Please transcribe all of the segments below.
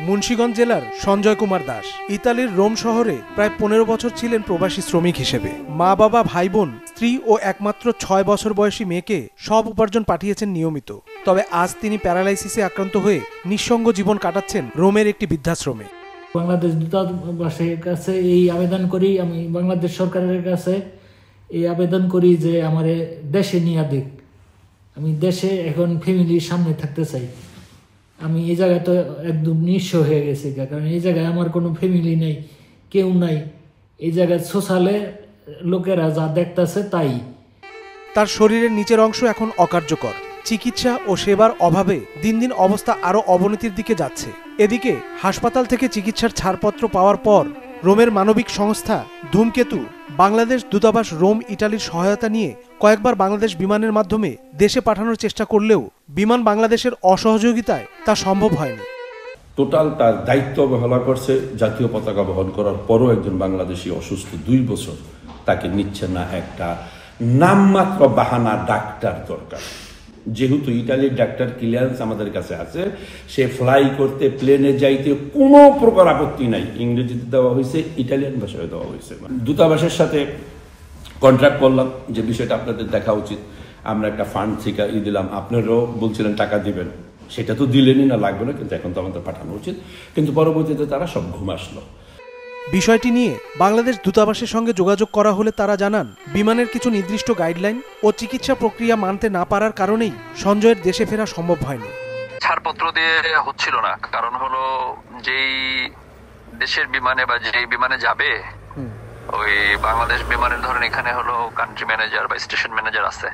মুন্সিগঞ্জ জেলার সঞ্জয় কুমার দাস ইতালির রোম শহরে প্রায় 15 বছর ছিলেন প্রবাসী শ্রমিক হিসেবে। মা বাবা ভাই বোন স্ত্রী ও একমাত্র 6 বছর বয়সী মেয়েকে সব উপার্জন পাঠিয়েছেন নিয়মিত। তবে আজ তিনি প্যারালাইসিসে আক্রান্ত হয়ে নিঃসঙ্গ জীবন কাটাচ্ছেন রোমের একটি বৃদ্ধাশ্রমে। বাংলাদেশ দূতাবাসের কাছে এই আবেদন করি, আমি বাংলাদেশ সরকারের কাছে এই আবেদন করি যে আমার দেশে নিয়ে দেখ। আমি দেশে এখন ফ্যামিলির সামনে থাকতে চাই। আমি এই জায়গায় তো একদম নিঃস্ব হয়ে গেছি, কারণ এই জায়গায় আমার কোনো ফ্যামিলি নেই, কেউ নাই। এই জায়গায় সোশ্যালে লোকেরা যা দেখতেছে তাই। তার শরীরের নিচের অংশ এখন অকার্যকর। চিকিৎসা ও সেবার অভাবে দিন দিন অবস্থা আরও অবনতির দিকে যাচ্ছে। এদিকে হাসপাতাল থেকে চিকিৎসার ছাড়পত্র পাওয়ার পর রোমের মানবিক সংস্থা ধূমকেতু বাংলাদেশ দূতাবাস রোম ইটালির সহায়তা নিয়ে কয়েকবার বাংলাদেশ বিমানের মাধ্যমে দেশে পাঠানোর চেষ্টা করলেও বিমান বাংলাদেশের অসহযোগিতায় তা সম্ভব হয়নি। টোটাল তার দায়িত্ব অবহেলা করছে। জাতীয় পতাকা বহন করার পরও একজন বাংলাদেশি অসুস্থ 2 বছর, তাকে নিচ্ছে না। একটা নামমাত্র বাহানা ডাক্তার দরকার। যেহেতু ইটালির ডাক্তার ক্লিয়ারেন্স আমাদের কাছে আছে, সে ফ্লাই করতে প্লেনে যাইতে কোনো প্রকার আপত্তি নাই। ইংরেজিতে দেওয়া হয়েছে, ইটালিয়ান ভাষায় দেওয়া হয়েছে। দূতাবাসের সাথে কন্ট্রাক্ট করলাম যে বিষয়টা আপনাদের দেখা উচিত। আমরা একটা ফান্ড থেকে দিলাম, আপনারাও বলছিলেন টাকা দিবেন, সেটা তো দিলেনই না, লাগবে না, কিন্তু এখন তো আমাদের পাঠানো উচিত। কিন্তু পরবর্তীতে তারা সব ঘুম আসলো। বিষয়টি নিয়ে বাংলাদেশ দূতাবাসের সঙ্গে যোগাযোগ করা হলে তারা জানান, বিমানের কিছু নির্দিষ্ট গাইডলাইন ও চিকিৎসা প্রক্রিয়া মানতে না পারার কারণেই সঞ্জয়ের দেশে ফেরা সম্ভব হয়নি। ছাড়পত্র দিয়ে হচ্ছিল না, কারণ হলো যেই দেশের বিমানে বা যেই বিমানে যাবে, ওই বাংলাদেশ বিমানের ধরেন এখানে হলো কান্ট্রি ম্যানেজার বা স্টেশন ম্যানেজার আছে,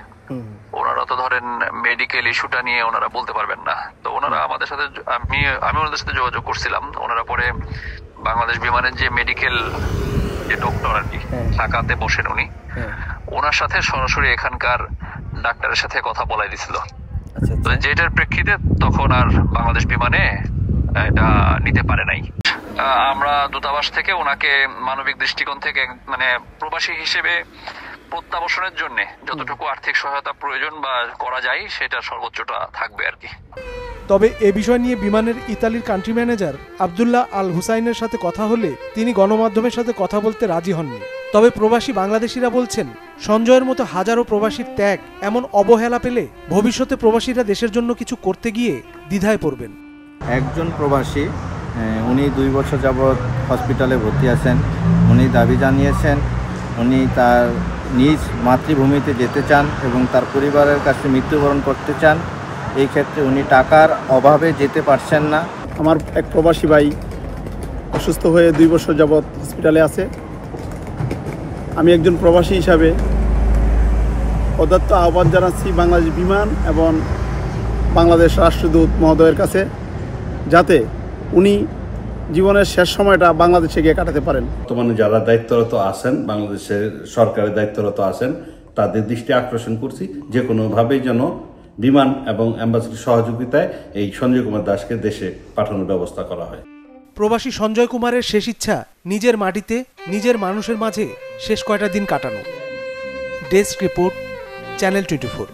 ওনারা তো ধরেন মেডিকেল ইস্যুটা নিয়ে ওনারা বলতে পারবেন না। তো ওনারা আমাদের সাথে, আমি ওনাদের সাথে যোগাযোগ করছিলাম। ওনারা পরে বাংলাদেশ বিমানের যে মেডিকেল যে ডক্টর আর কি ঢাকাতে বসেন, উনি ওনার সাথে সরাসরি এখানকার ডাক্তারের সাথে কথা বলাই দিছিল। তো যেটার প্রেক্ষিতে তখন আর বাংলাদেশ বিমানে এটা নিতে পারে নাই। আমরা দূতাবাস থেকে ওনাকে মানবিক দৃষ্টিকোণ থেকে মানে প্রবাসী হিসেবে প্রত্যাবাসনের জন্য যতটুকু আর্থিক সহায়তা প্রয়োজন বা করা যায় সেটা সর্বোচ্চটা থাকবে আর কি। তবে এ বিষয় নিয়ে বিমানের ইতালির কান্ট্রি ম্যানেজার আব্দুল্লাহ আল হুসাইনের সাথে কথা হলে তিনি গণমাধ্যমের সাথে কথা বলতে রাজি হননি। তবে প্রবাসী বাংলাদেশিরা বলছেন, সঞ্জয়ের মতো হাজারো প্রবাসীর ত্যাগ এমন অবহেলা পেলে ভবিষ্যতে প্রবাসীরা দেশের জন্য কিছু করতে গিয়ে দ্বিধায় পড়বেন। একজন প্রবাসী, উনি 2 বছর যাবৎ হসপিটালে ভর্তি আছেন। উনি দাবি জানিয়েছেন উনি তার নিজ মাতৃভূমিতে যেতে চান এবং তার পরিবারের কাছে মৃত্যুবরণ করতে চান। এই ক্ষেত্রে উনি টাকার অভাবে যেতে পারছেন না। আমার এক প্রবাসী ভাই অসুস্থ হয়ে 2 বছর যাবৎ হসপিটালে আছে। আমি একজন প্রবাসী হিসাবে উদাত্ত আহ্বান জানাচ্ছি বাংলাদেশ বিমান এবং বাংলাদেশ রাষ্ট্রদূত মহোদয়ের কাছে, যাতে উনি জীবনের শেষ সময়টা বাংলাদেশে গিয়ে কাটাতে পারেন। বর্তমানে যারা দায়িত্বরত আছেন, বাংলাদেশের সরকারের দায়িত্বরত আছেন, তাদের দৃষ্টি আকর্ষণ করছি যে কোনোভাবেই যেন বিমান এবং অ্যাম্বাসিডার সহযোগিতায় এই সঞ্জয় কুমার দাসকে দেশে পাঠানোর ব্যবস্থা করা হয়। প্রবাসী সঞ্জয় কুমারের শেষ ইচ্ছা নিজের মাটিতে নিজের মানুষের মাঝে শেষ কয়টা দিন কাটানো। Desk report, channel 24।